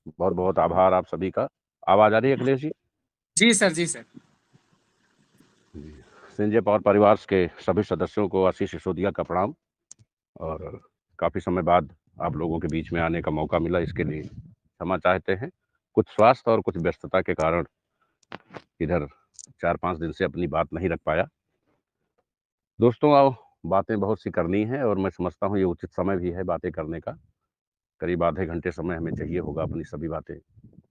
बहुत बहुत आभार आप सभी का। आवाज आ रही है अखिलेश जी? जी सर, जी सर। जी। संजय पावर परिवार के सभी सदस्यों को आशीष सिसोदिया का प्रणाम। और काफी समय बाद आप लोगों के बीच में आने का मौका मिला, इसके लिए क्षमा चाहते हैं। कुछ स्वास्थ्य और कुछ व्यस्तता के कारण इधर 4-5 दिन से अपनी बात नहीं रख पाया। दोस्तों, आओ, बातें बहुत सी करनी है और मैं समझता हूँ ये उचित समय भी है बातें करने का। करीब आधे घंटे समय हमें चाहिए होगा अपनी सभी बातें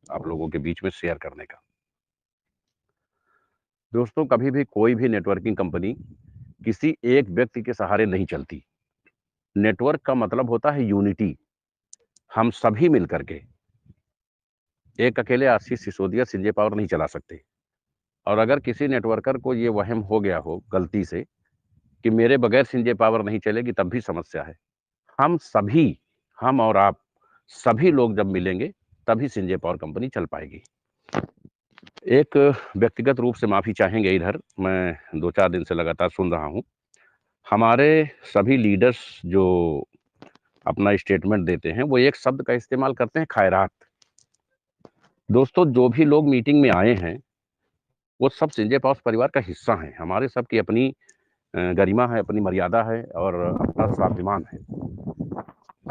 आप लोगों के बीच में शेयर करने का। दोस्तों, कभी भी कोई भी नेटवर्किंग कंपनी किसी एक व्यक्ति के सहारे नहीं चलती। नेटवर्क का मतलब होता है यूनिटी। हम सभी मिलकर के, एक अकेले आशीष सिसोदिया संजय पावर नहीं चला सकते। और अगर किसी नेटवर्कर को ये वहम हो गया हो गलती से कि मेरे बगैर संजय पावर नहीं चलेगी, तब भी समस्या है। हम सभी, हम और आप सभी लोग जब मिलेंगे तभी संजय पावर कंपनी चल पाएगी। एक व्यक्तिगत रूप से माफी चाहेंगे, इधर मैं 2-4 दिन से लगातार सुन रहा हूं हमारे सभी लीडर्स जो अपना स्टेटमेंट देते हैं वो एक शब्द का इस्तेमाल करते हैं, खैरात। दोस्तों, जो भी लोग मीटिंग में आए हैं वो सब संजय पावर परिवार का हिस्सा हैं। हमारे सबकी अपनी गरिमा है, अपनी मर्यादा है और अपना स्वाभिमान है।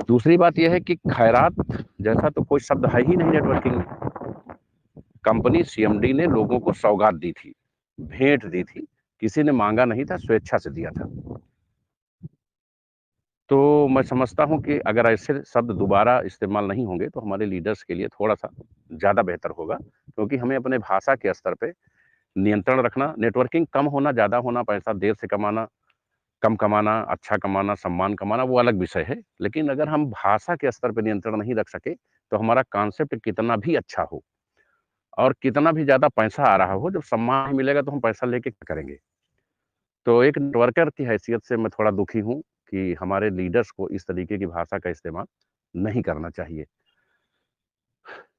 दूसरी बात यह है कि खैरात जैसा तो कोई शब्द है ही नहीं नेटवर्किंग में। कंपनी सीएमडी ने लोगों को सौगात दी थी, भेंट दी थी। किसी ने मांगा नहीं था, स्वेच्छा से दिया था। तो मैं समझता हूं कि अगर ऐसे शब्द दोबारा इस्तेमाल नहीं होंगे तो हमारे लीडर्स के लिए थोड़ा सा ज़्यादा बेहतर होगा, क्योंकि हमें अपने भाषा के स्तर पे नियंत्रण रखना। नेटवर्किंग कम होना, ज़्यादा होना, पैसा देर से कमाना, कम कमाना, अच्छा कमाना, सम्मान कमाना, वो अलग विषय है। लेकिन अगर हम भाषा के स्तर पे नियंत्रण नहीं रख सके तो हमारा कॉन्सेप्ट कितना भी अच्छा हो और कितना भी ज़्यादा पैसा आ रहा हो, जब सम्मान नहीं मिलेगा तो हम पैसा लेके क्या करेंगे? तो एक नेटवर्कर की हैसियत से मैं थोड़ा दुखी हूँ कि हमारे लीडर्स को इस तरीके की भाषा का इस्तेमाल नहीं करना चाहिए।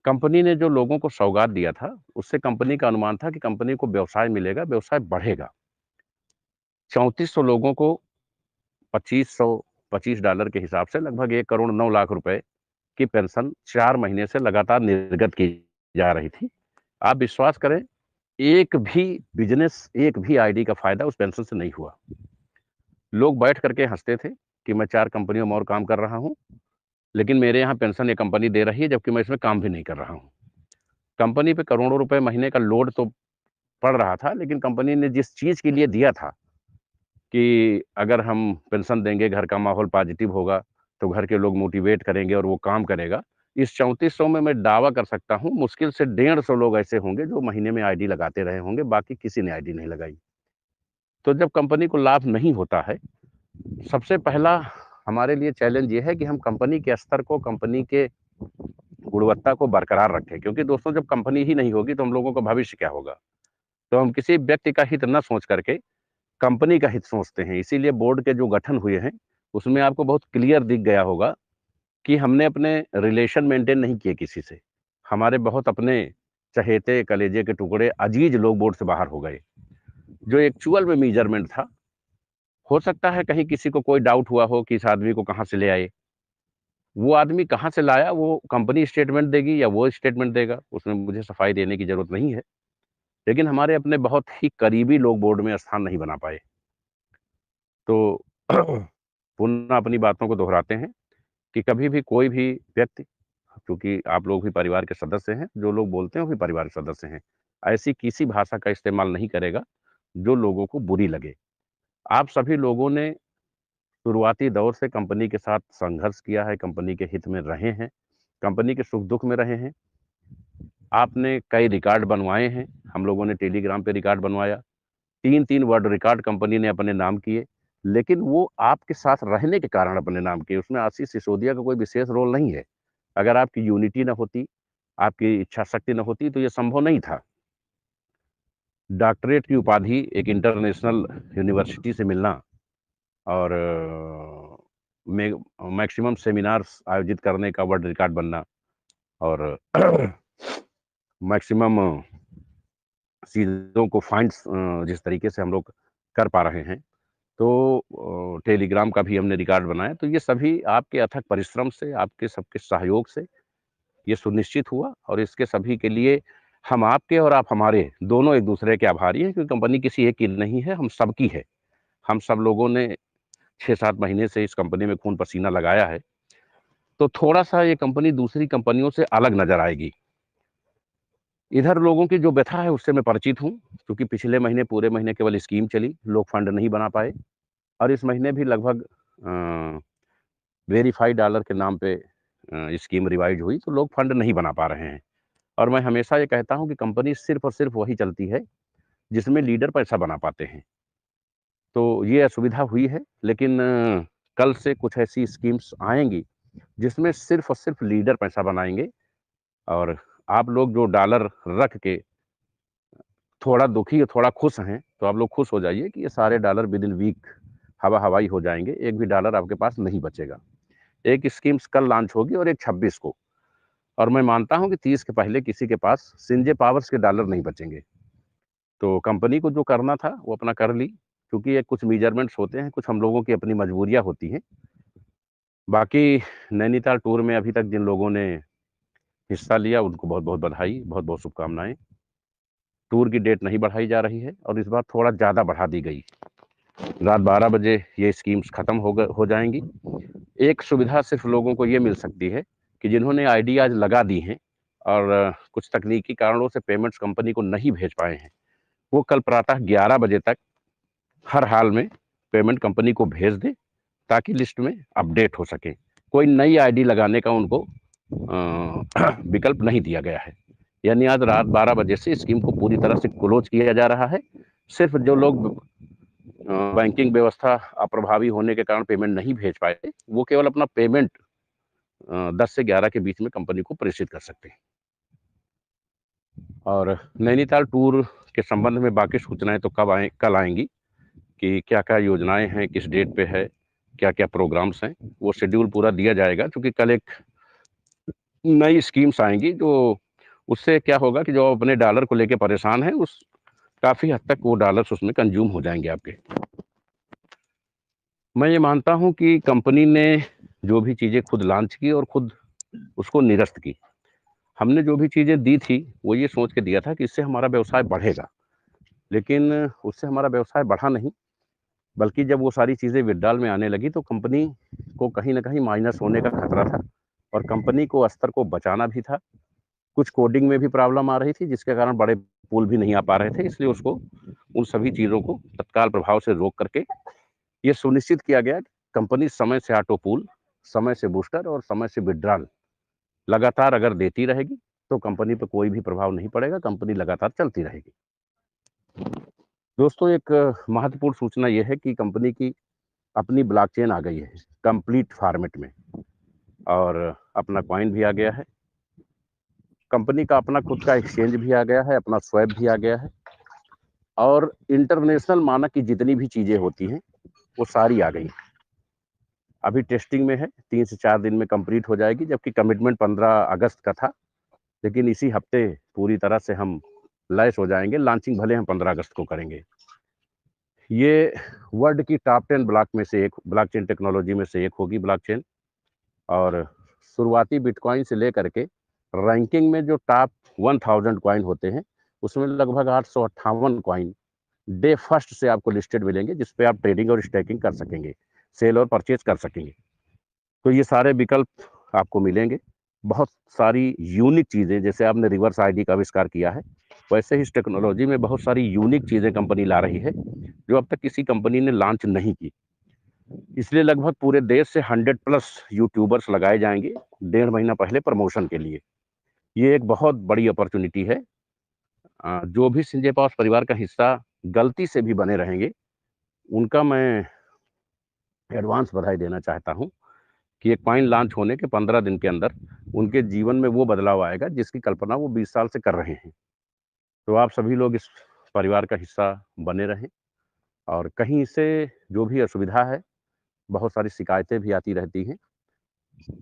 कंपनी ने जो लोगों को सौगात दिया था, उससे कंपनी का अनुमान था कि कंपनी को व्यवसाय मिलेगा, व्यवसाय बढ़ेगा। 3400 लोगों को 2525 डॉलर के हिसाब से लगभग 1 करोड़ 9 लाख रुपए की पेंशन 4 महीने से लगातार निर्गत की जा रही थी। आप विश्वास करें, एक भी बिज़नेस, एक भी आईडी का फ़ायदा उस पेंशन से नहीं हुआ। लोग बैठ करके हँसते थे कि मैं 4 कंपनियों में और काम कर रहा हूँ, लेकिन मेरे यहाँ पेंशन ये कंपनी दे रही है, जबकि मैं इसमें काम भी नहीं कर रहा हूँ। कंपनी पे करोड़ों रुपए महीने का लोड तो पड़ रहा था, लेकिन कंपनी ने जिस चीज़ के लिए दिया था कि अगर हम पेंशन देंगे, घर का माहौल पॉजिटिव होगा, तो घर के लोग मोटिवेट करेंगे और वो काम करेगा। इस 3400 में मैं दावा कर सकता हूँ, मुश्किल से 150 लोग ऐसे होंगे जो महीने में आईडी लगाते रहे होंगे, बाकी किसी ने आईडी नहीं लगाई। तो जब कंपनी को लाभ नहीं होता है, सबसे पहला हमारे लिए चैलेंज ये है कि हम कंपनी के स्तर को, कंपनी के गुणवत्ता को बरकरार रखें, क्योंकि दोस्तों जब कंपनी ही नहीं होगी तो हम लोगों का भविष्य क्या होगा? तो हम किसी व्यक्ति का हित न सोच करके कंपनी का हित सोचते हैं। इसीलिए बोर्ड के जो गठन हुए हैं, उसमें आपको बहुत क्लियर दिख गया होगा कि हमने अपने रिलेशन मेंटेन नहीं किए किसी से। हमारे बहुत अपने चहेते, कलेजे के टुकड़े, अजीज लोग बोर्ड से बाहर हो गए। जो एक्चुअल में मेजरमेंट था, हो सकता है कहीं किसी को कोई डाउट हुआ हो कि इस आदमी को कहाँ से ले आए। वो आदमी कहाँ से लाया, वो कंपनी स्टेटमेंट देगी या वो स्टेटमेंट देगा, उसमें मुझे सफाई देने की ज़रूरत नहीं है। लेकिन हमारे अपने बहुत ही करीबी लोग बोर्ड में स्थान नहीं बना पाए। तो पुनः अपनी बातों को दोहराते हैं कि कभी भी कोई भी व्यक्ति, क्योंकि आप लोग भी परिवार के सदस्य हैं, जो लोग बोलते हैं वो भी परिवार के सदस्य हैं, ऐसी किसी भाषा का इस्तेमाल नहीं करेगा जो लोगों को बुरी लगे। आप सभी लोगों ने शुरुआती दौर से कंपनी के साथ संघर्ष किया है, कंपनी के हित में रहे हैं, कंपनी के सुख-दुःख में रहे हैं। आपने कई रिकॉर्ड बनवाए हैं, हम लोगों ने टेलीग्राम पे रिकॉर्ड बनवाया। 3-3 वर्ल्ड रिकॉर्ड कंपनी ने अपने नाम किए, लेकिन वो आपके साथ रहने के कारण अपने नाम किए, उसमें आशीष सिसोदिया का कोई विशेष रोल नहीं है। अगर आपकी यूनिटी ना होती, आपकी इच्छा शक्ति ना होती, तो ये संभव नहीं था। डॉक्टरेट की उपाधि एक इंटरनेशनल यूनिवर्सिटी से मिलना और में मैक्सिमम सेमिनार्स आयोजित करने का वर्ल्ड रिकॉर्ड बनना और मैक्सिमम चीज़ों को फाइंड्स जिस तरीके से हम लोग कर पा रहे हैं, तो टेलीग्राम का भी हमने रिकॉर्ड बनाया। तो ये सभी आपके अथक परिश्रम से, आपके सबके सहयोग से ये सुनिश्चित हुआ और इसके सभी के लिए हम आपके और आप हमारे दोनों एक दूसरे के आभारी हैं, क्योंकि कंपनी किसी एक की नहीं है, हम सबकी है। हम सब लोगों ने 6-7 महीने से इस कंपनी में खून पसीना लगाया है, तो थोड़ा-सा ये कंपनी दूसरी कंपनियों से अलग नज़र आएगी। इधर लोगों की जो व्यथा है उससे मैं परिचित हूँ, क्योंकि पिछले महीने पूरे महीने केवल स्कीम चली, लोग फंड नहीं बना पाए और इस महीने भी लगभग वेरीफाइड डॉलर के नाम पे स्कीम रिवाइज़ हुई, तो लोग फंड नहीं बना पा रहे हैं। और मैं हमेशा ये कहता हूँ कि कंपनी सिर्फ़ और सिर्फ़ वही चलती है, जिसमें लीडर पैसा बना पाते हैं। तो ये असुविधा हुई है, लेकिन कल से कुछ ऐसी स्कीम्स आएँगी, जिसमें सिर्फ़ और सिर्फ़ लीडर पैसा बनाएँगे और आप लोग जो डॉलर रख के थोड़ा दुखी और थोड़ा खुश हैं, तो आप लोग खुश हो जाइए कि ये सारे डॉलर विदिन वीक हवा-हवाई हो जाएँगे, एक भी डॉलर आपके पास नहीं बचेगा। एक स्कीम्स कल लॉन्च होगी और एक 26 को और मैं मानता हूँ कि 30 के पहले किसी के पास सिंजे पावर्स के डॉलर नहीं बचेंगे। तो कंपनी को जो करना था, वो अपना कर ली, क्योंकि ये कुछ मेजरमेंट्स होते हैं, कुछ हम लोगों की अपनी मजबूरियाँ होती हैं। बाकी नैनीताल टूर में अभी तक जिन लोगों ने हिस्सा लिया, उनको बहुत-बहुत बधाई, बहुत-बहुत शुभकामनाएँ। टूर की डेट नहीं बढ़ाई जा रही है और इस बार थोड़ा ज़्यादा बढ़ा दी गई। रात 12 बजे ये स्कीम्स खत्म हो जाएँगी। एक सुविधा सिर्फ़ लोगों को ये मिल सकती है कि जिन्होंने आईडी आज लगा दी हैं और कुछ तकनीकी कारणों से पेमेंट्स कंपनी को नहीं भेज पाए हैं, वो कल प्रातः 11 बजे तक हर हाल में पेमेंट कंपनी को भेज दें, ताकि लिस्ट में अपडेट हो सके। कोई नई आईडी लगाने का उनको विकल्प नहीं दिया गया है। यानी आज रात 12 बजे से स्कीम को पूरी तरह से क्लोज़ किया जा रहा है। सिर्फ़ जो लोग बैंकिंग व्यवस्था अप्रभावी होने के कारण पेमेंट नहीं भेज पाए, वो केवल अपना पेमेंट 10 से 11 के बीच में कंपनी को प्रेषित कर सकते हैं। और नैनीताल टूर के संबंध में बाकी सूचनाएँ तो कल आएँगी कि क्या-क्या योजनाएँ हैं, किस डेट पे है, क्या-क्या प्रोग्राम्स हैं, वो शेड्यूल पूरा दिया जाएगा, क्योंकि कल एक नई स्कीम्स आएँगी, जो उससे क्या होगा कि जो अपने डॉलर को लेके परेशान हैं, उस काफ़ी हद तक वो डॉलर्स उसमें कंज़्यूम हो जाएँगे आपके। मैं ये मानता हूँ कि कंपनी ने जो भी चीज़ें खुद लॉन्च की और खुद उसको निरस्त की। हमने जो भी चीज़ें दी थी, वो ये सोच के दिया था कि इससे हमारा व्यवसाय बढ़ेगा। लेकिन उससे हमारा व्यवसाय बढ़ा नहीं, बल्कि जब वो सारी चीज़ें विथड्रॉल में आने लगी, तो कंपनी को कहीं न कहीं माइनस होने का खतरा था और कंपनी को स्तर को बचाना भी था। कुछ कोडिंग में भी प्रॉब्लम आ रही थी, जिसके कारण बड़े पुल भी नहीं आ पा रहे थे, इसलिए उसको उन सभी चीज़ों को तत्काल प्रभाव से रोक करके ये सुनिश्चित किया गया कि कंपनी समय से ऑटो पूल, समय से बूस्टर और समय से विथड्रॉल लगातार अगर देती रहेगी, तो कंपनी पे कोई भी प्रभाव नहीं पड़ेगा, कंपनी लगातार चलती रहेगी। दोस्तों, एक महत्वपूर्ण सूचना ये है कि कंपनी की अपनी ब्लॉकचेन आ गई है, कंप्लीट फॉर्मेट में और अपना कॉइन भी आ गया है। कंपनी का अपना खुद का एक्सचेंज भी आ गया है, अपना स्वैप भी आ गया है और इंटरनेशनल मानक की जितनी भी चीज़ें होती हैं, वो सारी आ गई हैं। अभी टेस्टिंग में है, 3 से 4 दिन में कंप्लीट हो जाएगी, जबकि कमिटमेंट 15 अगस्त का था, लेकिन इसी हफ्ते पूरी तरह से हम लैस हो जाएँगे, लॉन्चिंग भले हम 15 अगस्त को करेंगे। ये वर्ल्ड की टॉप 10 ब्लॉकचेन टेक्नोलॉजी में से एक होगी ब्लॉकचेन और शुरुआती बिटकॉइन से लेकर के रैंकिंग में जो टॉप 1000 कॉइन होते हैं, उसमें लगभग 858 कॉइन डे फर्स्ट से आपको लिस्टेड मिलेंगे, जिस पे आप ट्रेडिंग और स्टेकिंग कर सकेंगे, सेल और परचेज़ कर सकेंगे। तो ये सारे विकल्प आपको मिलेंगे। बहुत सारी यूनिक चीज़ें, जैसे आपने रिवर्स आईडी का आविष्कार किया है, वैसे ही इस टेक्नोलॉजी में बहुत सारी यूनिक चीज़ें कंपनी ला रही है, जो अब तक किसी कंपनी ने लॉन्च नहीं की। इसलिए लगभग पूरे देश से 100 प्लस यूट्यूबर्स लगाए जाएँगे, डेढ़ महीना पहले प्रमोशन के लिए। ये एक बहुत बड़ी अपॉर्च्युनिटी है। जो भी संजय पास परिवार का हिस्सा गलती से भी बने रहेंगे, उनका मैं एडवांस बधाई देना चाहता हूँ कि एक कॉइन लॉन्च होने के 15 दिन के अंदर उनके जीवन में वो बदलाव आएगा, जिसकी कल्पना वो 20 साल से कर रहे हैं। तो आप सभी लोग इस परिवार का हिस्सा बने रहें और कहीं से जो भी असुविधा है, बहुत सारी शिकायतें भी आती रहती हैं।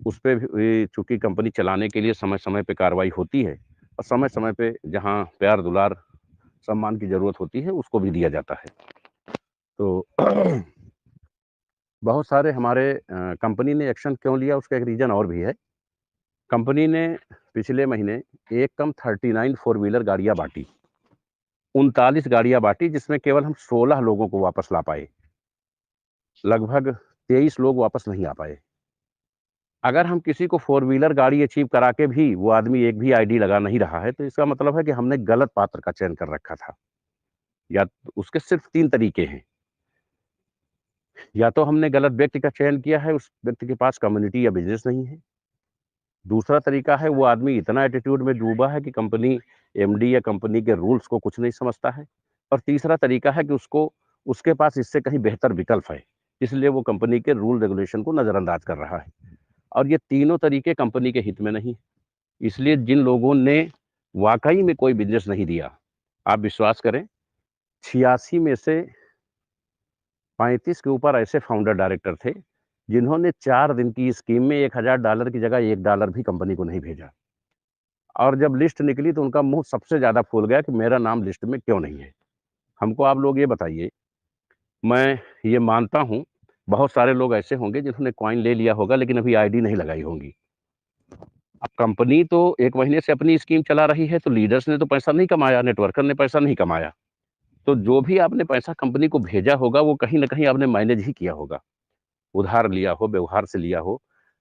उस पे भी चूँकि कंपनी चलाने के लिए समय-समय पे कार्रवाई होती है और समय-समय पे जहाँ प्यार, दुलार, सम्मान की ज़रूरत होती है, उसको भी दिया जाता है। तो बहुत सारे हमारे कंपनी ने एक्शन क्यों लिया, उसका एक रीज़न और भी है। कंपनी ने पिछले महीने एक कम 39 फोर व्हीलर गाड़ियां बांटी, 39 गाड़ियां बांटी, जिसमें केवल हम 16 लोगों को वापस ला पाए। लगभग 23 लोग वापस नहीं आ पाए। अगर हम किसी को फोर व्हीलर गाड़ी अचीव करा के भी वो आदमी एक भी आईडी लगा नहीं रहा है, तो इसका मतलब है कि हमने गलत पात्र का चयन कर रखा था। या उसके सिर्फ 3 तरीके हैं। या तो हमने गलत व्यक्ति का चयन किया है, उस व्यक्ति के पास कम्युनिटी या बिज़नेस नहीं है। दूसरा तरीका है, वो आदमी इतना एटीट्यूड में डूबा है कि कंपनी एमडी या कंपनी के रूल्स को कुछ नहीं समझता है। और तीसरा तरीका है कि उसके पास इससे कहीं बेहतर विकल्प है, इसलिए वो कंपनी के रूल रेगुलेशन को नज़रअंदाज कर रहा है। और ये तीनों तरीके कंपनी के हित में नहीं। इसलिए जिन लोगों ने वाक़ई में कोई बिज़नेस नहीं दिया, आप विश्वास करें, 86 में से 35 के ऊपर ऐसे फाउंडर डायरेक्टर थे, जिन्होंने 4 दिन की स्कीम में $1000 की जगह $1 भी कंपनी को नहीं भेजा। और जब लिस्ट निकली तो उनका मुँह सबसे ज़्यादा फूल गया कि मेरा नाम लिस्ट में क्यों नहीं है? हमको आप लोग ये बताइए, मैं ये मानता हूँ, बहुत सारे लोग ऐसे होंगे जिन्होंने कॉइन ले लिया होगा लेकिन अभी आईडी नहीं लगाई होंगी। अब कंपनी तो 1 महीने से अपनी स्कीम चला रही है, तो लीडर्स ने तो पैसा नहीं कमाया, नेटवर्कर ने पैसा नहीं कमाया। तो जो भी आपने पैसा कंपनी को भेजा होगा, वो कहीं न कहीं आपने मैनेज ही किया होगा। उधार लिया हो, व्यवहार से लिया हो,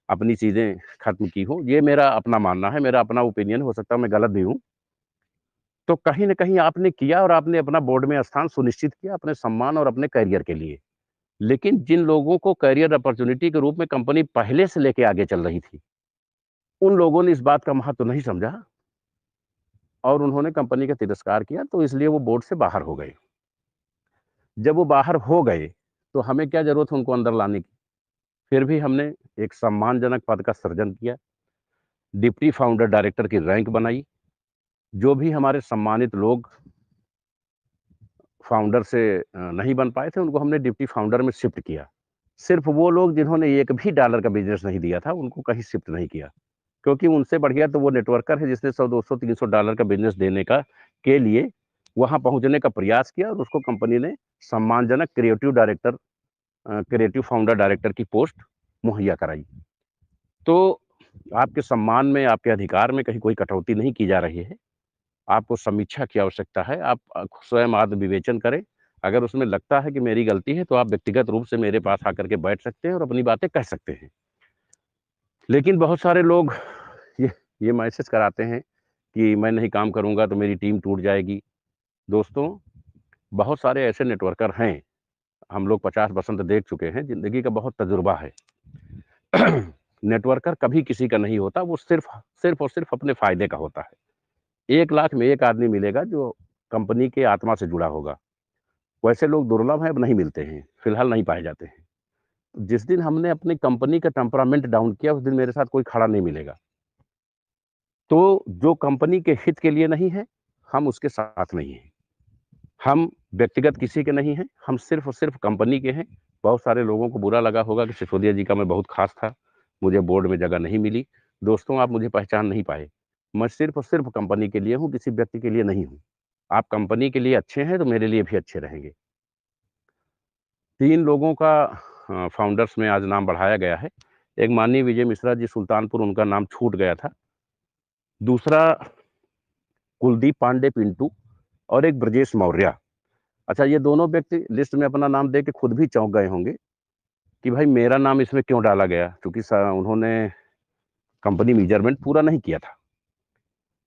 अपनी चीज़ें खत्म की हों, ये मेरा अपना मानना है, मेरा अपना ओपिनियन, हो सकता है मैं गलत भी हूँ। तो कहीं न कहीं आपने किया और आपने अपना बोर्ड में स्थान सुनिश्चित किया अपने सम्मान और अपने करियर के लिए। लेकिन जिन लोगों को करियर अपॉर्च्युनिटी के रूप में कंपनी पहले से लेके आगे चल रही थी, उन लोगों ने इस बात का महत्व नहीं समझा और उन्होंने कंपनी का तिरस्कार किया, तो इसलिए वो बोर्ड से बाहर हो गए। जब वो बाहर हो गए, तो हमें क्या ज़रूरत है उनको अंदर लाने की? फिर भी हमने एक सम्मानजनक पद का सृजन किया, डिप्टी फाउंडर डायरेक्टर की रैंक बनाई। जो भी हमारे सम्मानित लोग फाउंडर से नहीं बन पाए थे, उनको हमने डिप्टी फाउंडर में शिफ्ट किया। सिर्फ़ वो लोग जिन्होंने एक भी डॉलर का बिज़नेस नहीं दिया था, उनको कहीं शिफ्ट नहीं किया। क्योंकि उनसे बढ़िया तो वो नेटवर्कर है जिसने 100, 200, 300 डॉलर का बिज़नेस देने का के लिए वहाँ पहुँचने का प्रयास किया और उसको कंपनी ने सम्मानजनक क्रिएटिव फाउंडर डायरेक्टर की पोस्ट मुहैया कराई। तो आपके सम्मान में, आपके अधिकार में कहीं कोई कटौती नहीं की जा रही है। आपको समीक्षा की आवश्यकता है। आप स्वयं आत्म-विवेचन करें। अगर उसमें लगता है कि मेरी गलती है, तो आप व्यक्तिगत रूप से मेरे पास आकर के बैठ सकते हैं और अपनी बातें कह सकते हैं। लेकिन बहुत सारे लोग ये ये मैसेज कराते हैं कि मैं नहीं काम करूँगा तो मेरी टीम टूट जाएगी। दोस्तों, बहुत सारे ऐसे नेटवर्कर हैं, हम लोग 50 बसंत देख चुके हैं, ज़िंदगी का बहुत तजुर्बा है। नेटवर्कर कभी किसी का नहीं होता, वो सिर्फ़ और सिर्फ़ अपने फ़ायदे का होता है। 1 लाख में 1 आदमी मिलेगा जो कंपनी के आत्मा से जुड़ा होगा। वैसे लोग दुर्लभ हैं, अब नहीं मिलते हैं, फिलहाल नहीं पाए जाते हैं। जिस दिन हमने अपनी कंपनी का टेम्परामेंट डाउन किया, उस दिन मेरे साथ कोई खड़ा नहीं मिलेगा। तो जो कंपनी के हित के लिए नहीं है, हम उसके साथ नहीं हैं। हम व्यक्तिगत किसी के नहीं हैं, हम सिर्फ़ और सिर्फ़ कंपनी के हैं। बहुत सारे लोगों को बुरा लगा होगा कि सिसोदिया जी का मैं बहुत ख़ास था, मुझे बोर्ड में जगह नहीं मिली। दोस्तों, आप मुझे पहचान नहीं पाए। मैं सिर्फ़ और सिर्फ़ कंपनी के लिए हूँ, किसी व्यक्ति के लिए नहीं हूँ। आप कंपनी के लिए अच्छे हैं, तो मेरे लिए भी अच्छे रहेंगे। 3 लोगों का फाउंडर्स में आज नाम बढ़ाया गया है। एक माननीय विजय मिश्रा जी सुल्तानपुर, उनका नाम छूट गया था। दूसरा कुलदीप पांडे पिंटू और एक ब्रजेश मौर्य। अच्छा, ये दोनों व्यक्ति लिस्ट में अपना नाम देके खुद भी चौंक गए होंगे कि भाई मेरा नाम इसमें क्यों डाला गया? क्योंकि उन्होंने कंपनी मेजरमेंट पूरा नहीं किया था।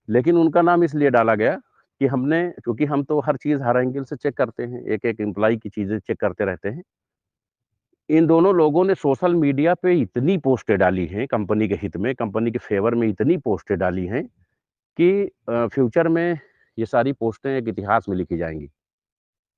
लेकिन उनका नाम इसलिए डाला गया कि हमने, क्योंकि हम तो हर चीज़ हर एंगल से चेक करते हैं, एक-एक एम्प्लॉयी की चीज़ें चेक करते रहते हैं। इन दोनों लोगों ने सोशल मीडिया पे इतनी पोस्टें डाली हैं कंपनी के हित में, कंपनी के फ़ेवर में इतनी पोस्टें डाली हैं कि फ्यूचर में ये सारी पोस्टें एक इतिहास में लिखी जाएँगी।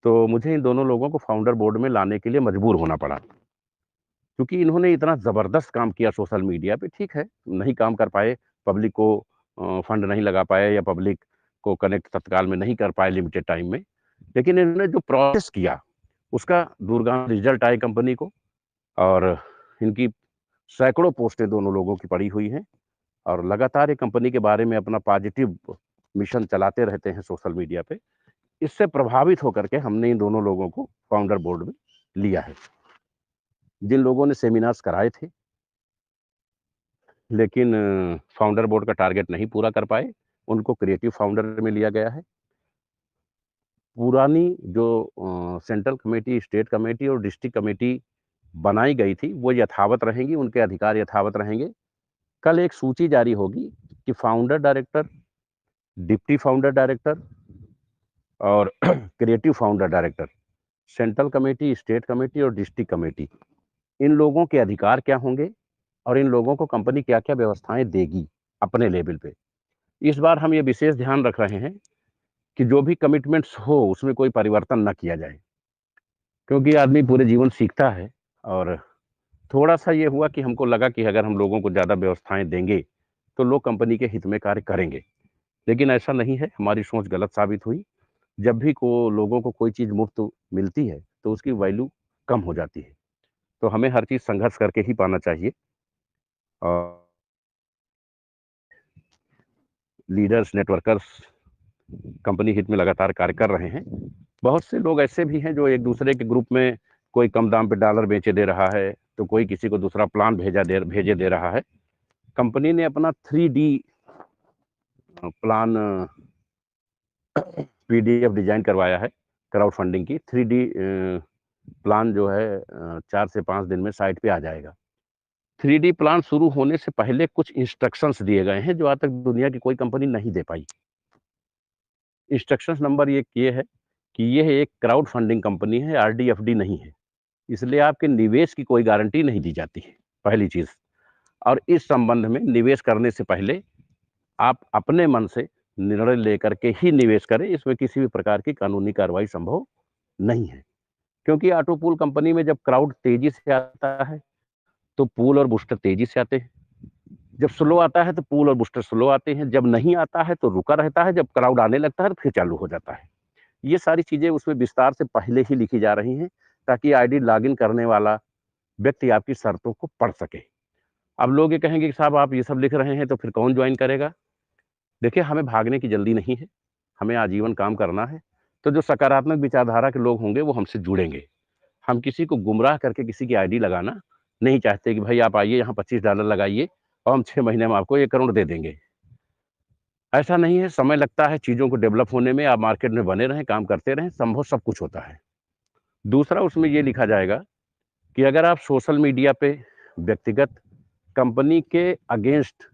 तो मुझे इन दोनों लोगों को फाउंडर बोर्ड में लाने के लिए मजबूर होना पड़ा। क्योंकि इन्होंने इतना ज़बरदस्त काम किया सोशल मीडिया पे, ठीक है, नहीं काम कर पाए, पब्लिक को फंड नहीं लगा पाए या पब्लिक को कनेक्ट तत्काल में नहीं कर पाए लिमिटेड टाइम में। लेकिन इन्होंने जो प्रोसेस किया, उसका दूरगामी रिज़ल्ट आए कंपनी को। और इनकी सैकड़ों पोस्टें दोनों लोगों की पड़ी हुई हैं और लगातार ये कंपनी के बारे में अपना पॉजिटिव मिशन चलाते रहते हैं सोशल मीडिया पे। इससे प्रभावित होकर के हमने इन दोनों लोगों को फाउंडर बोर्ड में लिया है। जिन लोगों ने सेमिनार्स कराए थे, लेकिन फाउंडर बोर्ड का टारगेट नहीं पूरा कर पाए, उनको क्रिएटिव फाउंडर में लिया गया है। पुरानी जो सेंट्रल कमेटी, स्टेट कमेटी और डिस्ट्रिक्ट कमेटी बनाई गई थी, वो यथावत रहेंगी, उनके अधिकार यथावत रहेंगे। कल एक सूची जारी होगी कि founder director, deputy founder director और creative founder director, central committee, state committee और डिस्ट्रिक्ट कमेटी, इन लोगों के अधिकार क्या होंगे और इन लोगों को कंपनी क्या-क्या व्यवस्थाएँ देगी अपने लेवल पे। इस बार हम ये विशेष ध्यान रख रहे हैं कि जो भी कमिटमेंट्स हो, उसमें कोई परिवर्तन ना किया जाए। क्योंकि आदमी पूरे जीवन सीखता है और थोड़ा-सा ये हुआ कि हमको लगा कि अगर हम लोगों को ज़्यादा व्यवस्थाएँ देंगे, तो लोग कंपनी के हित में कार्य करेंगे। लेकिन ऐसा नहीं है, हमारी सोच गलत साबित हुई। जब भी लोगों को कोई चीज़ मुफ़्त मिलती है, तो उसकी वैल्यू कम हो जाती है। तो हमें हर चीज़ संघर्ष करके ही पाना चाहिए और लीडर्स, नेटवर्कर्स कंपनी हित में लगातार कार्य कर रहे हैं। बहुत से लोग ऐसे भी हैं जो एक-दूसरे के ग्रुप में कोई कम दाम पे डॉलर बेचे दे रहा है, तो कोई किसी को दूसरा प्लान भेजे दे रहा है। कंपनी ने अपना 3D प्लान पीडीएफ डिज़ाइन करवाया है, क्राउड फंडिंग की 3D प्लान जो है 4 से 5 दिन में साइट पे आ जाएगा। 3D प्लान शुरू होने से पहले कुछ इंस्ट्रक्शंस दिए गए हैं, जो आज तक दुनिया की कोई कंपनी नहीं दे पाई। इंस्ट्रक्शंस नंबर ये है कि यह एक क्राउड फंडिंग कंपनी है, आरडी-एफडी नहीं है। इसलिए आपके निवेश की कोई गारंटी नहीं दी जाती है, पहली चीज़। और इस संबंध में निवेश करने से पहले आप अपने मन से निर्णय लेकर के ही निवेश करें, इसमें किसी भी प्रकार की कानूनी कार्रवाई संभव नहीं है। क्योंकि ऑटो पूल कंपनी में जब क्राउड तेज़ी से आता है, तो पूल और बूस्टर तेज़ी से आते हैं। जब स्लो आता है, तो पूल और बूस्टर स्लो आते हैं। जब नहीं आता है, तो रुका रहता है। जब क्राउड आने लगता है, तो फिर चालू हो जाता है। ये सारी चीज़ें उसमें विस्तार से पहले ही लिखी जा रही हैं, ताकि आईडी लॉगिन करने वाला व्यक्ति आपकी शर्तों को पढ़ सके। अब लोग ये कहेंगे कि साहब आप ये सब लिख रहे हैं, तो फिर कौन जॉइन करेगा? देखिए, हमें भागने की जल्दी नहीं है, हमें आजीवन काम करना है। तो जो सकारात्मक विचारधारा के लोग होंगे, वो हमसे जुड़ेंगे। हम किसी को गुमराह करके किसी की आईडी लगाना नहीं चाहते कि भाई आप आइए, यहाँ $25 लगाइए और हम 6 महीने में आपको 1 करोड़ दे देंगे। ऐसा नहीं है, समय लगता है चीज़ों को डेवलप होने में, आप मार्केट में बने रहें, काम करते रहें, संभव सब कुछ होता है। दूसरा उसमें ये लिखा जाएगा कि अगर आप सोशल मीडिया पे व्यक्तिगत कंपनी के अगेंस्ट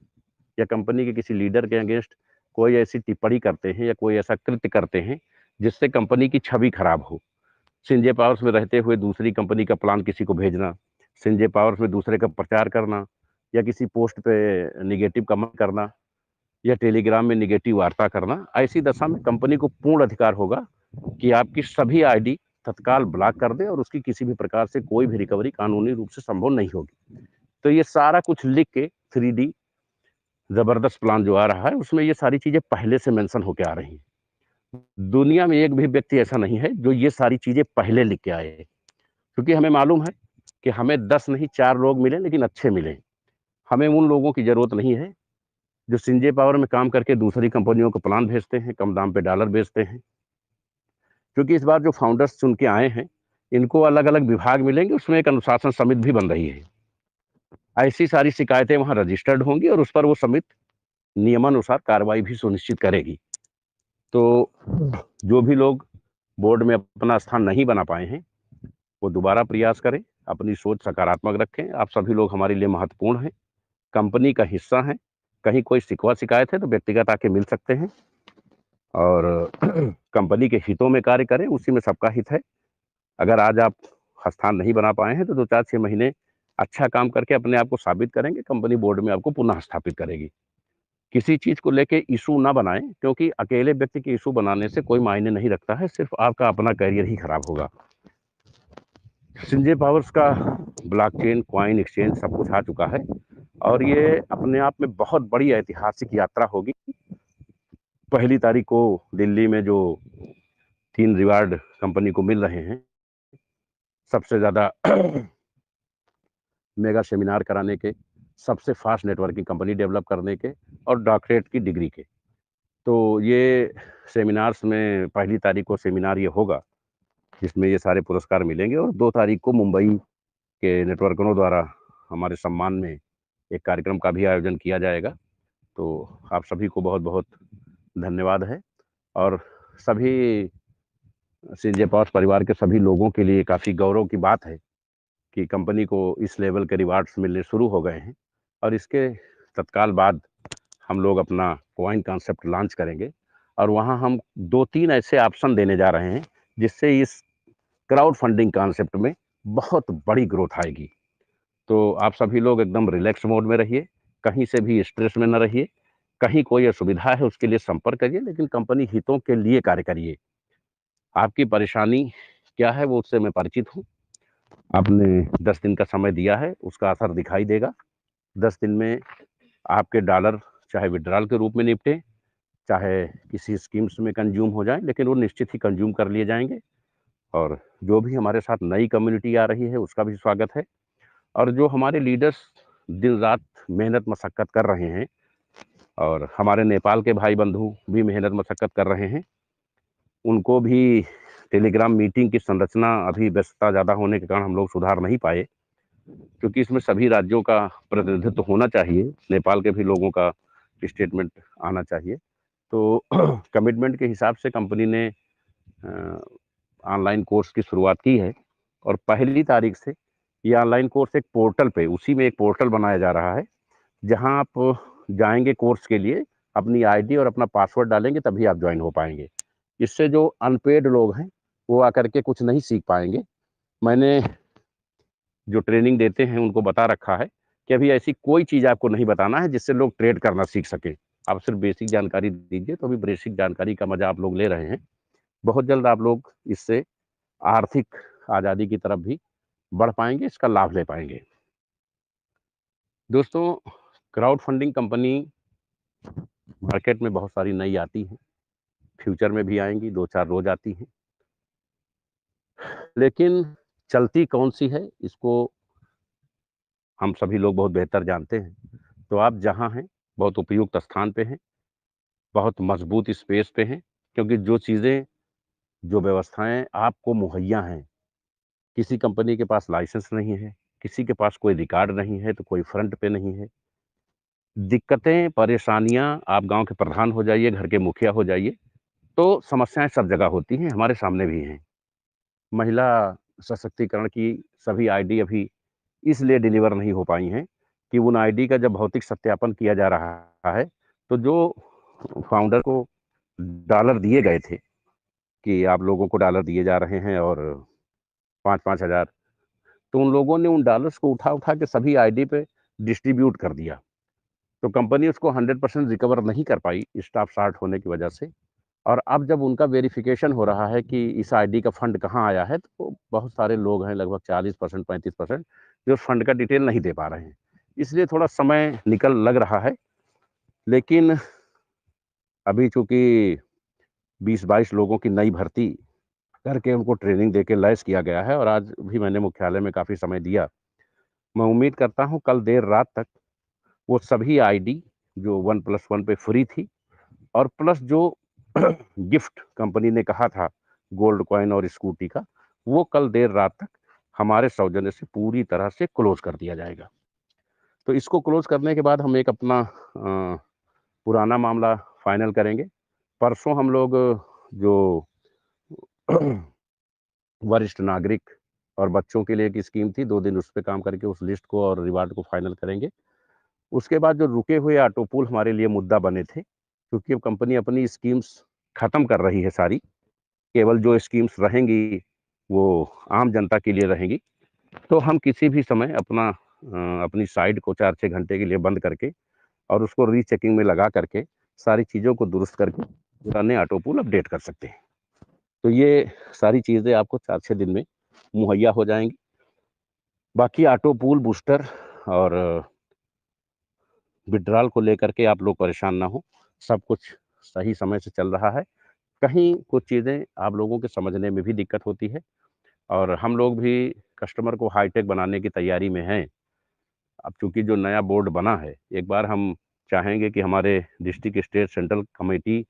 या कंपनी के किसी लीडर के अगेंस्ट कोई ऐसी टिप्पणी करते हैं या कोई ऐसा कृत्य करते हैं, जिससे कंपनी की छवि खराब हो। संजय पावर्स में रहते हुए दूसरी कंपनी का प्लान किसी को भेजना, संजय पावर्स में दूसरे का प्रचार करना या किसी पोस्ट पे नेगेटिव कमेंट करना या टेलीग्राम में नेगेटिव वार्ता करना, ऐसी दशा में कंपनी को पूर्ण अधिकार होगा कि आपकी सभी आईडी तत्काल ब्लॉक कर दे और उसकी किसी भी प्रकार से कोई भी रिकवरी कानूनी रूप से संभव नहीं होगी। तो ये सारा कुछ लिख के 3D ज़बरदस्त प्लान जो आ रहा है, उसमें ये सारी चीज़ें पहले से मेंशन होके आ रही हैं। दुनिया में एक भी व्यक्ति ऐसा नहीं है, जो ये सारी चीज़ें पहले लिख के आए है। क्योंकि हमें मालूम है कि हमें 10 नहीं 4 लोग मिले, लेकिन अच्छे मिले। हमें उन लोगों की ज़रूरत नहीं है, जो संजय पावर में काम करके दूसरी कंपनियों को प्लान भेजते हैं, कम दाम पे डॉलर बेचते हैं। क्योंकि इस बार जो फाउंडर्स चुन के आए हैं, इनको अलग-अलग विभाग मिलेंगे, उसमें एक अनुशासन समिति भी बन रही है। ऐसी सारी शिकायतें वहाँ रजिस्टर्ड होंगी और उस पर वो समिति नियमानुसार कार्रवाई भी सुनिश्चित करेगी। तो जो भी लोग बोर्ड में अपना स्थान नहीं बना पाए हैं, वो दोबारा प्रयास करें, अपनी सोच सकारात्मक रखें। आप सभी लोग हमारे लिए महत्वपूर्ण हैं, कंपनी का हिस्सा हैं। कहीं कोई शिकवा-शिकायत है तो व्यक्तिगत आके मिल सकते हैं और कंपनी के हितों में कार्य करें, उसी में सबका हित है। अगर आज आप स्थान नहीं बना पाए हैं, तो 2, 4, 6 महीने अच्छा काम करके अपने आप को साबित करेंगे, कंपनी बोर्ड में आपको पुनः स्थापित करेगी। किसी चीज़ को लेके इश्यू ना बनाएँ, क्योंकि अकेले व्यक्ति के इश्यू बनाने से कोई मायने नहीं रखता है, सिर्फ़ आपका अपना करियर ही खराब होगा। संजय पावर्स का ब्लॉकचेन, कॉइन एक्सचेंज सब कुछ आ चुका है और ये अपने आप में बहुत बड़ी ऐतिहासिक यात्रा होगी। पहली तारीख को दिल्ली में जो 3 रिवार्ड कंपनी को मिल रहे हैं, सबसे ज़्यादा मेगा सेमिनार कराने के, सबसे फास्ट नेटवर्किंग कंपनी डेवलप करने के और डॉक्टरेट की डिग्री के। तो ये सेमिनार्स में पहली तारीख को सेमिनार ये होगा, जिसमें ये सारे पुरस्कार मिलेंगे और 2 तारीख को मुंबई के नेटवर्करों द्वारा हमारे सम्मान में एक कार्यक्रम का भी आयोजन किया जाएगा। तो आप सभी को बहुत-बहुत धन्यवाद है और सभी सीजे पॉज परिवार के सभी लोगों के लिए काफ़ी गौरव की बात है कि कंपनी को इस लेवल के रिवार्ड्स मिलने शुरू हो गए हैं और इसके तत्काल बाद हम लोग अपना कॉइन कॉन्सेप्ट लॉन्च करेंगे और वहाँ हम 2-3 ऐसे ऑप्शन देने जा रहे हैं, जिससे इस क्राउड फंडिंग कॉन्सेप्ट में बहुत बड़ी ग्रोथ आएगी। तो आप सभी लोग एकदम रिलैक्स मोड में रहिए, कहीं से भी स्ट्रेस में ना रहिए, कहीं कोई असुविधा है उसके लिए संपर्क करिए, लेकिन कंपनी हितों के लिए कार्य करिए। आपकी परेशानी क्या है वो उससे मैं परिचित हूँ। आपने 10 दिन का समय दिया है, उसका असर दिखाई देगा। 10 दिन में आपके डॉलर चाहे विथड्रॉल के रूप में निपटे, चाहे किसी स्कीम्स में कंज़्यूम हो जाएँ, लेकिन वो निश्चित ही कंज़्यूम कर लिए जाएँगे और जो भी हमारे साथ नई कम्युनिटी आ रही है, उसका भी स्वागत है और जो हमारे लीडर्स दिन-रात मेहनत मशक्कत कर रहे हैं और हमारे नेपाल के भाई-बंधु भी मेहनत मशक्कत कर रहे हैं, उनको भी टेलीग्राम मीटिंग की संरचना अभी व्यस्तता ज़्यादा होने के कारण हम लोग सुधार नहीं पाए, क्योंकि इसमें सभी राज्यों का प्रतिनिधित्व होना चाहिए, नेपाल के भी लोगों का स्टेटमेंट आना चाहिए। तो कमिटमेंट के हिसाब से कंपनी ने अ, ऑनलाइन कोर्स की शुरुआत की है और पहली तारीख से ये ऑनलाइन कोर्स एक पोर्टल पे उसी में एक पोर्टल बनाया जा रहा है, जहाँ आप जाएँगे कोर्स के लिए, अपनी आईडी और अपना पासवर्ड डालेंगे तभी आप जॉइन हो पाएँगे। इससे जो अनपेड लोग हैं, वो आकर के कुछ नहीं सीख पाएँगे। मैंने जो ट्रेनिंग देते हैं उनको बता रखा है कि अभी ऐसी कोई चीज़ आपको नहीं बताना है जिससे लोग ट्रेड करना सीख सकें। आप सिर्फ़ बेसिक जानकारी दीजिए, तो अभी बेसिक जानकारी का मज़ा आप लोग ले रहे हैं। बहुत जल्द आप लोग इससे आर्थिक आज़ादी की तरफ भी बढ़ पाएँगे, इसका लाभ ले पाएँगे। दोस्तों, क्राउड फंडिंग कंपनी मार्केट में बहुत सारी नई आती हैं, फ्यूचर में भी आएँगी, 2-4 रोज़ आती हैं। लेकिन चलती कौन-सी है, इसको हम सभी लोग बहुत बेहतर जानते हैं। तो आप जहाँ हैं, बहुत उपयुक्त स्थान पे हैं, बहुत मज़बूत स्पेस पे हैं, क्योंकि जो चीज़ें, जो व्यवस्थाएँ आपको मुहैया हैं, किसी कंपनी के पास लाइसेंस नहीं है, किसी के पास कोई रिकॉर्ड नहीं है, तो कोई फ्रंट पे नहीं है। दिक्कतें, परेशानियाँ, आप गाँव के प्रधान हो जाइए, घर के मुखिया हो जाइए, तो समस्याएँ सब जगह होती हैं, हमारे सामने भी हैं। महिला सशक्तिकरण की सभी आईडी अभी इसलिए डिलीवर नहीं हो पाई हैं कि उन आईडी का जब भौतिक सत्यापन किया जा रहा है, तो जो फाउंडर को डॉलर दिए गए थे कि आप लोगों को डॉलर दिए जा रहे हैं और 5-5 हज़ार, तो उन लोगों ने उन डॉलर्स को उठा-उठा के सभी आईडी पे डिस्ट्रीब्यूट कर दिया। तो कंपनी उसको 100% रिकवर नहीं कर पाई स्टॉप स्टार्ट होने की वजह से और अब जब उनका वेरिफ़िकेशन हो रहा है कि इस आईडी का फंड कहाँ आया है, तो बहुत सारे लोग हैं, लगभग 40% 35% जो फंड का डिटेल नहीं दे पा रहे हैं। इसलिए थोड़ा समय लग रहा है, लेकिन अभी चूँकि 20-22 लोगों की नई भर्ती करके उनको ट्रेनिंग देके लैस किया गया है और आज भी मैंने मुख्यालय में काफ़ी समय दिया। मैं उम्मीद करता हूँ कल देर रात तक वो सभी आईडी जो 1+1 पे फ्री थी और प्लस जो गिफ्ट कंपनी ने कहा था गोल्ड कॉइन और स्कूटी का, वो कल देर रात तक हमारे सौजन्य से पूरी तरह से क्लोज़ कर दिया जाएगा। तो इसको क्लोज़ करने के बाद हम एक अपना पुराना मामला फाइनल करेंगे। परसों हम लोग जो वरिष्ठ नागरिक और बच्चों के लिए एक स्कीम थी, 2 दिन उस पे काम करके उस लिस्ट को और रिवार्ड को फाइनल करेंगे। उसके बाद जो रुके हुए ऑटो पूल हमारे लिए मुद्दा बने थे, क्योंकि अब कंपनी अपनी स्कीम्स खत्म कर रही है सारी, केवल जो स्कीम्स रहेंगी, वो आम जनता के लिए रहेंगी। तो हम किसी भी समय अपनी साइट को 4-6 घंटे के लिए बंद करके और उसको रीचेकिंग में लगा करके, सारी चीज़ों को दुरुस्त करके पुराने ऑटो पूल अपडेट कर सकते हैं। तो ये सारी चीज़ें आपको 4-6 दिन में मुहैया हो जाएँगी। बाकी ऑटो पूल बूस्टर और विथड्रॉल को लेकर के आप लोग परेशान ना हों, सब कुछ सही समय से चल रहा है। कहीं कुछ चीज़ें आप लोगों के समझने में भी दिक्कत होती है और हम लोग भी कस्टमर को हाईटेक बनाने की तैयारी में हैं। अब चूँकि जो नया बोर्ड बना है, एक बार हम चाहेंगे कि हमारे डिस्ट्रिक्ट, स्टेट, सेंट्रल कमेटी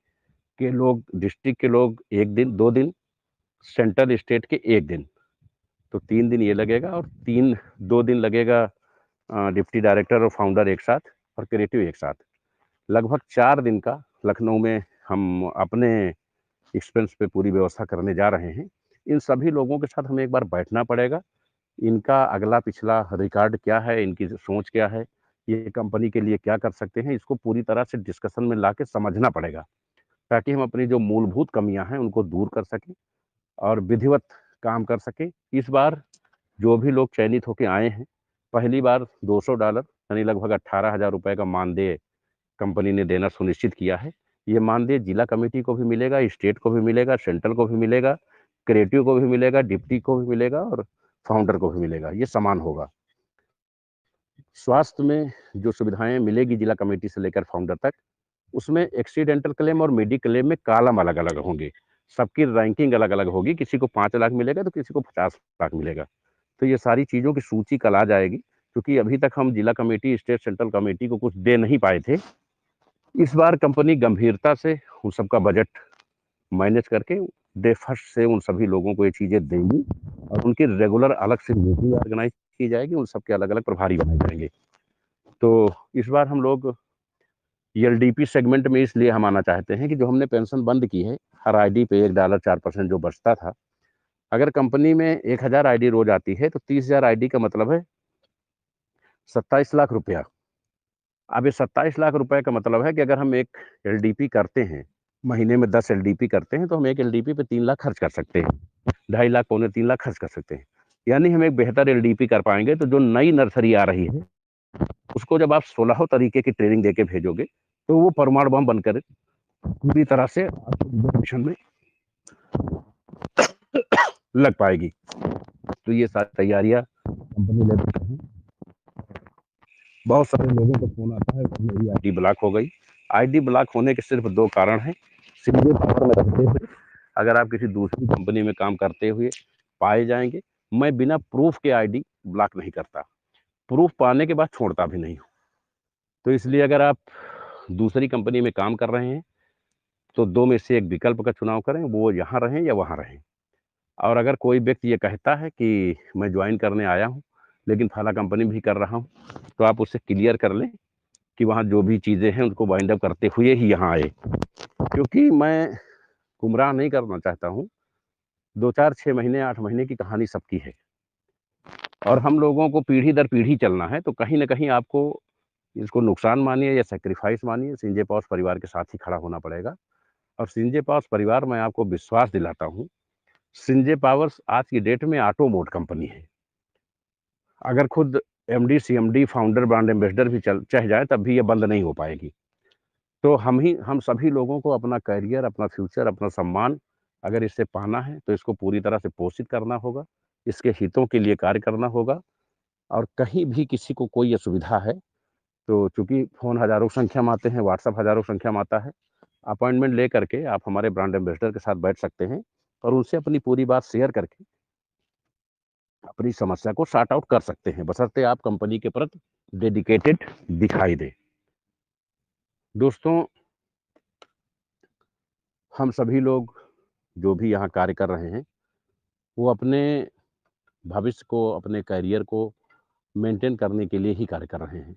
के लोग, डिस्ट्रिक्ट के लोग 1 दिन, 2 दिन, सेंट्रल स्टेट के 1 दिन, तो 3 दिन ये लगेगा और 2 दिन लगेगा डिप्टी डायरेक्टर और फाउंडर एक साथ और क्रिएटिव एक साथ। लगभग 4 दिन का लखनऊ में हम अपने एक्सपेंस पे पूरी व्यवस्था करने जा रहे हैं। इन सभी लोगों के साथ हमें एक बार बैठना पड़ेगा। इनका अगला पिछला रिकॉर्ड क्या है, इनकी सोच क्या है, ये कंपनी के लिए क्या कर सकते हैं, इसको पूरी तरह से डिस्कशन में लाके समझना पड़ेगा, ताकि हम अपनी जो मूलभूत कमियाँ हैं, उनको दूर कर सकें और विधिवत काम कर सकें। इस बार जो भी लोग चयनित होके आए हैं, पहली बार $200 यानी लगभग 18,000 रुपए का मानदेय कंपनी ने देना सुनिश्चित किया है। ये मानदेय जिला कमेटी को भी मिलेगा, स्टेट को भी मिलेगा, सेंट्रल को भी मिलेगा, क्रिएटिव को भी मिलेगा, डिप्टी को भी मिलेगा और फाउंडर को भी मिलेगा। ये समान होगा। स्वास्थ्य में जो सुविधाएँ मिलेगी जिला कमेटी से लेकर फाउंडर तक, उसमें एक्सीडेंटल क्लेम और मेडिक्लेम में कॉलम अलग-अलग होंगे। सबकी रैंकिंग अलग-अलग होगी, किसी को 5 लाख मिलेगा तो किसी को 50 लाख मिलेगा। तो ये सारी चीज़ों की सूची कल आ जाएगी, क्योंकि अभी तक हम जिला कमेटी, स्टेट सेंट्रल कमेटी को कुछ दे नहीं पाए थे। इस बार कंपनी गंभीरता से उन सबका बजट मैनेज करके डे फर्स्ट से उन सभी लोगों को ये चीज़ें देंगी और उनकी रेगुलर अलग से मीटिंग ऑर्गेनाइज की जाएगी, उन सबके अलग-अलग प्रभारी बनाए जाएंगे। तो इस बार हम लोग एलडीपी सेगमेंट में इसलिए हम आना चाहते हैं कि जो हमने पेंशन बंद की है, हर आईडी पे $1 4% जो बचता था, अगर कंपनी में 1000 आईडी रोज आती है तो 30,000 आईडी का मतलब है 27 लाख रुपया। अब ये 27 लाख रुपए का मतलब है कि अगर हम एक एलडीपी करते हैं, महीने में 10 एलडीपी करते हैं, तो हम एक एलडीपी पे 3 लाख खर्च कर सकते हैं। 2.5 लाख, पौने 3 लाख खर्च कर सकते हैं। यानी हम एक बेहतर एलडीपी कर पाएँगे, तो जो नई नर्सरी आ रही है, उसको जब आप 16 तरीके की ट्रेनिंग देके भेजोगे, तो वो परमाणु बम बनकर पूरी तरह से आपको मिशन में लग पाएगी। तो ये सारी तैयारियाँ कंपनी लेवल पे हैं। बहुत सारे लोगों का फ़ोन आता है कि मेरी आईडी ब्लॉक हो गई। आईडी ब्लॉक होने के सिर्फ़ 2 कारण हैं। सीधे पावर में रहते हुए अगर आप किसी दूसरी कंपनी में काम करते हुए पाए जाएँगे, मैं बिना प्रूफ़ के आईडी ब्लॉक नहीं करता। प्रूफ़ पाने के बाद छोड़ता भी नहीं हूँ। तो इसलिए अगर आप दूसरी कंपनी में काम कर रहे हैं, तो 2 में से एक विकल्प का चुनाव करें, वो यहाँ रहें या वहाँ रहें। और अगर कोई व्यक्ति ये कहता है कि मैं जॉइन करने आया हूँ, लेकिन फला कंपनी भी कर रहा हूँ, तो आप उससे क्लियर कर लें कि वहाँ जो भी चीज़ें हैं उनको वाइंड अप करते हुए ही यहाँ आए। क्योंकि मैं गुमराह नहीं करना चाहता हूँ। 2, 4, 6 महीने, 8 महीने की कहानी सबकी है और हम लोगों को पीढ़ी दर पीढ़ी चलना है, तो कहीं न कहीं आपको इसको नुकसान मानिए या सैक्रिफ़ाइस मानिए, संजय पॉज परिवार के साथ ही खड़ा होना पड़ेगा। और संजय पॉज परिवार, मैं आपको विश्वास दिलाता हूँ, संजय पावर्स आज की डेट में ऑटो मोड कंपनी है। अगर खुद MD, CMD, founder, brand ambassador भी चाह जाए, तब भी ये बंद नहीं हो पाएगी। तो हम सभी लोगों को अपना करियर, अपना फ्यूचर, अपना सम्मान अगर इससे पाना है, तो इसको पूरी तरह से पोषित करना होगा, इसके हितों के लिए कार्य करना होगा और कहीं भी किसी को कोई असुविधा है, तो चूँकि फ़ोन हज़ारों की संख्या में आते हैं, व्हाट्सएप हज़ारों की संख्या में आता है, अपॉइंटमेंट लेकर के आप हमारे ब्रांड एम्बेसडर के साथ बैठ सकते हैं और उनसे अपनी पूरी बात शेयर करके अपनी समस्या को सॉर्ट आउट कर सकते हैं, बशर्ते आप कंपनी के प्रति डेडिकेटेड दिखाई दें। दोस्तों, हम सभी लोग जो भी यहाँ कार्य कर रहे हैं, वो अपने भविष्य को, अपने करियर को मेंटेन करने के लिए ही कार्य कर रहे हैं।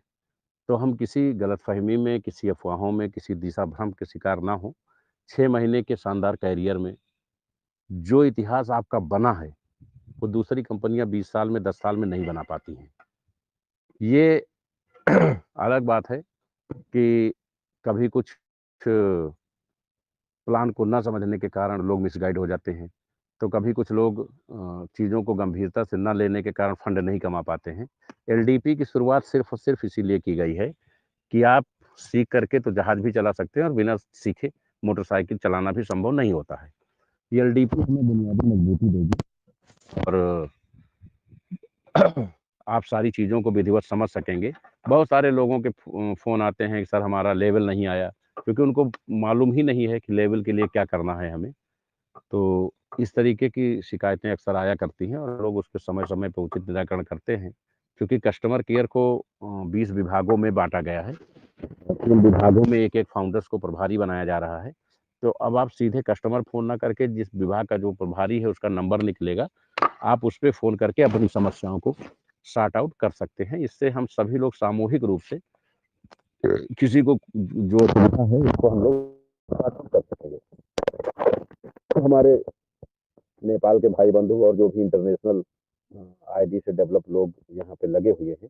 तो हम किसी गलतफ़हमी में, किसी अफ़वाहों में, किसी दिशा भ्रम के शिकार ना हों। 6 महीने के शानदार करियर में जो इतिहास आपका बना है, वो दूसरी कंपनियाँ 20 साल में, 10 साल में नहीं बना पाती हैं। ये अलग बात है कि कभी कुछ प्लान को ना समझने के कारण लोग मिसगाइड हो जाते हैं। तो कभी कुछ लोग चीज़ों को गंभीरता से ना लेने के कारण फंड नहीं कमा पाते हैं। एलडीपी की शुरुआत सिर्फ़ और सिर्फ़ इसीलिए की गई है कि आप सीख करके तो जहाज भी चला सकते हैं और बिना सीखे मोटरसाइकिल चलाना भी संभव नहीं होता है। ये एलडीपी हमें बुनियादी मजबूती देगी और आप सारी चीज़ों को विधिवत समझ सकेंगे। बहुत सारे लोगों के फ़ोन आते हैं कि सर हमारा लेवल नहीं आया, क्योंकि उनको मालूम ही नहीं है कि लेवल के लिए क्या करना है हमें। तो इस तरीके की शिकायतें अक्सर आया करती हैं और लोग उसके समय-समय पे उचित निराकरण करते हैं। क्योंकि कस्टमर केयर को 20 विभागों में बाँटा गया है। उन विभागों में एक-एक फाउंडर्स को प्रभारी बनाया जा रहा है। तो अब आप सीधे कस्टमर फ़ोन ना करके जिस विभाग का जो प्रभारी है उसका नंबर निकलेगा, आप उस पे फ़ोन करके अपनी समस्याओं को सॉर्ट आउट कर सकते हैं। इससे हम सभी लोग सामूहिक रूप से किसी को जो सुविधा है उसको हम लोग सॉर्ट आउट कर सकेंगे। तो हमारे नेपाल के भाई बंधु और जो भी इंटरनेशनल आईडी से डेवलप लोग यहाँ पे लगे हुए हैं,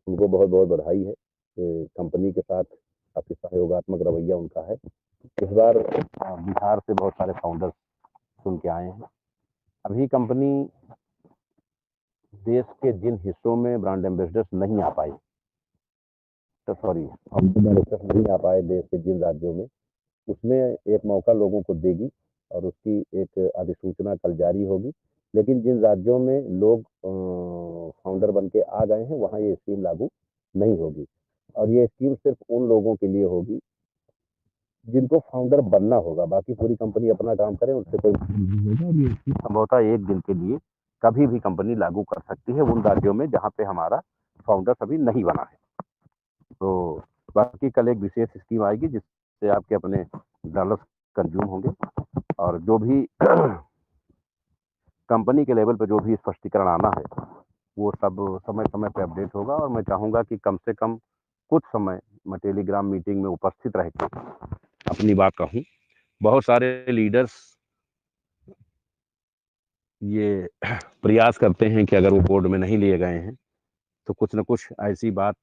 उनको बहुत बहुत बधाई है। कंपनी के साथ काफी सहयोगात्मक रवैया उनका है। इस बार बिहार से बहुत सारे फाउंडर्स सुन के आए हैं। अभी कंपनी देश के जिन हिस्सों में ब्रांड एम्बेसडर्स नहीं आ पाए, तो सॉरी फाउंडर डायरेक्टर्स नहीं आ पाए देश के जिन राज्यों में, उसमें एक मौका लोगों को देगी और उसकी एक अधिसूचना कल जारी होगी। लेकिन जिन राज्यों में लोग फाउंडर बन के आ गए हैं वहाँ ये स्कीम लागू नहीं होगी, और ये स्कीम सिर्फ उन लोगों के लिए होगी जिनको फाउंडर बनना होगा। बाकी पूरी कंपनी अपना काम करे, उससे कोई नहीं होगा। और ये स्कीम संभवतः एक दिन के लिए कभी भी कंपनी लागू कर सकती है उन राज्यों में जहाँ पे हमारा फाउंडर अभी नहीं बना है। तो बाकी कल एक विशेष स्कीम आएगी जिससे आपके अपने डॉलर कंज्यूम होंगे, और जो भी कंपनी के लेवल पे जो भी स्पष्टीकरण आना है वो सब समय समय पे अपडेट होगा। और मैं चाहूंगा कि कम से कम कुछ समय मैं टेलीग्राम मीटिंग में उपस्थित रह के अपनी बात कहूँ। बहुत सारे लीडर्स ये प्रयास करते हैं कि अगर वो बोर्ड में नहीं लिए गए हैं तो कुछ न कुछ ऐसी बात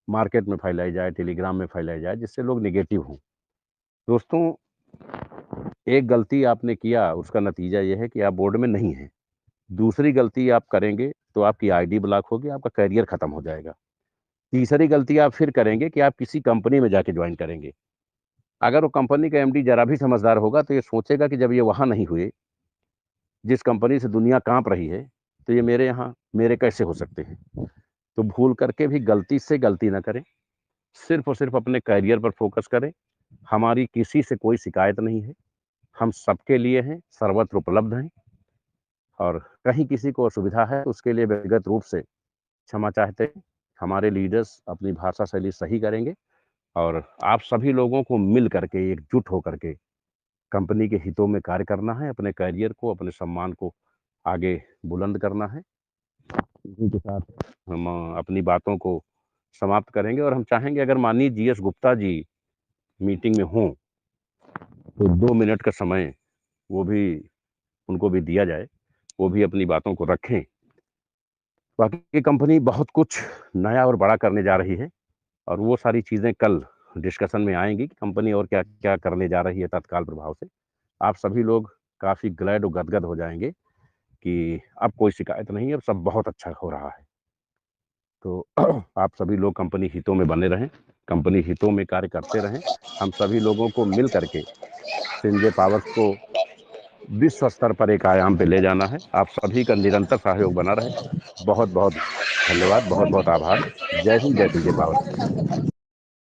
मार्केट में फैलाई जाए, टेलीग्राम में फैलाई जाए, जिससे लोग निगेटिव हों। दोस्तों, एक गलती आपने किया उसका नतीजा ये है कि आप बोर्ड में नहीं हैं। दूसरी गलती आप करेंगे तो आपकी आईडी ब्लॉक होगी, आपका करियर खत्म हो जाएगा। तीसरी गलती आप फिर करेंगे कि आप किसी कंपनी में जाके ज्वाइन करेंगे। अगर वो कंपनी का एमडी जरा भी समझदार होगा तो ये सोचेगा कि जब ये वहां नहीं हुए, जिस कंपनी से दुनिया कांप रही है, तो ये मेरे यहाँ मेरे कैसे हो सकते हैं। तो भूल करके भी गलती से गलती ना करें, सिर्फ और सिर्फ अपने करियर पर फोकस करें। हमारी किसी से कोई शिकायत नहीं है, हम सबके लिए हैं, सर्वत्र उपलब्ध हैं, और कहीं किसी को असुविधा है उसके लिए व्यक्तिगत रूप से क्षमा चाहते हैं। हमारे लीडर्स अपनी भाषा शैली सही करेंगे, और आप सभी लोगों को मिल करके एकजुट होकर के कंपनी के हितों में कार्य करना है, अपने करियर को, अपने सम्मान को आगे बुलंद करना है। इसी के साथ हम अपनी बातों को समाप्त करेंगे, और हम चाहेंगे अगर माननीय जीएस गुप्ता जी मीटिंग में हों तो 2 मिनट का समय वो भी उनको भी दिया जाए, वो भी अपनी बातों को रखें। बाकी कंपनी बहुत कुछ नया और बड़ा करने जा रही है, और वो सारी चीज़ें कल डिस्कशन में आएंगी कि कंपनी और क्या क्या करने जा रही है तत्काल प्रभाव से। आप सभी लोग काफ़ी ग्लैड और गदगद हो जाएंगे कि अब कोई शिकायत नहीं है, अब सब बहुत अच्छा हो रहा है। तो आप सभी लोग कंपनी हितों में बने रहें, कंपनी हितों में कार्य करते रहें। हम सभी लोगों को मिल करके संजय पावर्स को विश्व स्तर पर एक आयाम पे ले जाना है। आप सभी का निरंतर सहयोग बना रहे। बहुत बहुत धन्यवाद, बहुत बहुत आभार। जय हिंद, जय संजय पावर्स।